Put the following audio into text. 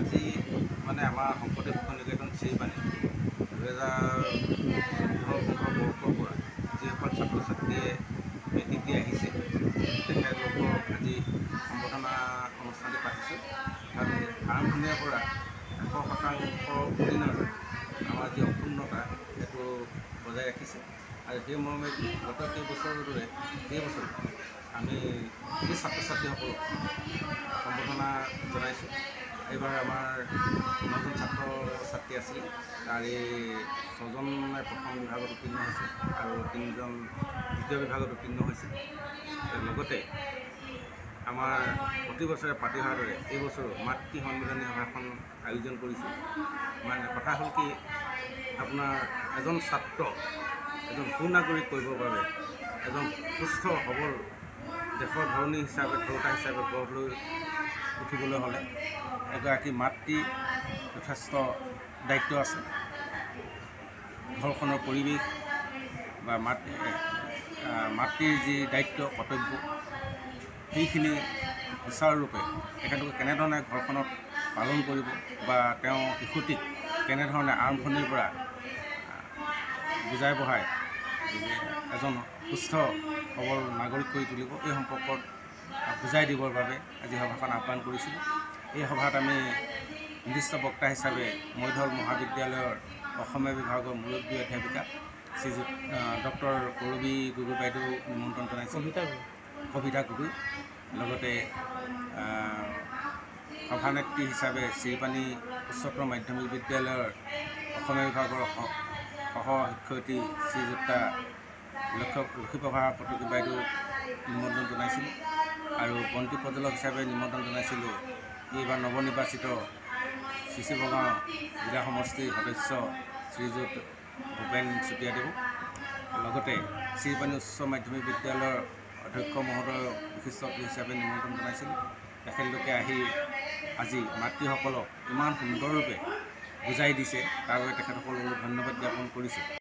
আজি মানে আমাৰ শংকৰদেৱ শিক্ষা নিকেতন শ্ৰীবাণী 2014-15 বৰ্ষৰ পৰা যিসকল ছাত্ৰ ছাত্ৰীয়ে মেট্ৰিক দি আহিছে তেখেতলোকক আজি সম্বৰ্ধনা অনুষ্ঠানটি পাতিছোঁ। তাত আৰম্ভণিৰে পৰা 100% উত্তীৰ্ণলৈ আমাৰ যি অপূৰ্ণতা সেইটো বজাই ৰাখিছে আৰু সেই মৰ্মে গত কেইবছৰৰ দৰে এইবছৰ আমি এই ছাত্ৰ ছাত্ৰীসকলক সম্বৰ্ধনা জনাইছোঁ। এইবাৰ আমাৰ 9জন ছাত্ৰ ছাত্ৰী আছিল, তাৰে 6জনে প্ৰথম বিভাগত উত্তীৰ্ণ হৈছে আৰু 3জন দ্বিতীয় বিভাগত উত্তীৰ্ণ হৈছে। লগতে আমাৰ প্ৰতি বছৰে পাতি অহাৰ দৰে এইবছৰো মাতৃ সন্মিলনী সভাখন আয়োজন কৰিছোঁ। মানে কথা হ'ল কি, আপোনাৰ এজন ছাত্ৰ এজন সুনাগৰিক কৰিবৰ বাবে এজন সুস্থ সবল দেশৰ ধৰণী হিচাপে ধৰোতা হিচাপে গঢ় লৈ উঠিবলৈ হ'লে এগৰাকী মাতৃ যথেষ্ট দায়িত্ব আছে। ঘৰখনৰ পৰিৱেশ বা মাতৃৰ যি দায়িত্ব কৰ্তব্য সেইখিনি সুচাৰুৰূপে তেখেতলোকে কেনেধৰণে ঘৰখনত পালন কৰিব বা তেওঁ শিশুটিক কেনেধৰণে আৰম্ভণিৰ পৰা বুজাই বঢ়াই এজন সুস্থ সবল নাগৰিক কৰি তুলিব, এই সম্পৰ্কত বুজাই দিবৰ বাবে আজি সভাখন আহ্বান কৰিছিলোঁ। এই সভাত আমি নিৰ্দিষ্ট বক্তা হিচাপে মৈধল মহাবিদ্যালয়ৰ অসমীয়া বিভাগৰ মুৰব্বী অধ্যাপিকা শ্ৰীযুত ডক্টৰ কৰবী গগৈ বাইদেউ নিমন্ত্ৰণ জনাইছোঁ, কবিতা গগৈ। লগতে সভানেত্ৰী হিচাপে শ্ৰীবাণী উচ্চতৰ মাধ্যমিক বিদ্যালয়ৰ অসমীয়া বিভাগৰ সহ শিক্ষয়িত্ৰী শ্ৰীযুক্তা লক্ষ্মীপ্ৰভা কটকী বাইদেউ নিমন্ত্ৰণ জনাইছিলোঁ আৰু বন্তি প্ৰজ্বলক হিচাপে নিমন্ত্ৰণ জনাইছিলোঁ এইবাৰ নৱনিৰ্বাচিত চিচিবগাঁও জিলা সমষ্টিৰ সদস্য শ্ৰীযুত ভূপেন চুতীয়াদেৱ। লগতে শ্ৰীবাণী উচ্চ মাধ্যমিক বিদ্যালয়ৰ অধ্যক্ষ মহোদয় বিশিষ্ট অতিথি হিচাপে নিমন্ত্ৰণ জনাইছিলোঁ। তেখেতলোকে আহি আজি মাতৃসকলক ইমান সুন্দৰৰূপে বুজাই দিছে, তাৰ বাবে তেখেতসকলক ধন্যবাদ জ্ঞাপন কৰিছোঁ।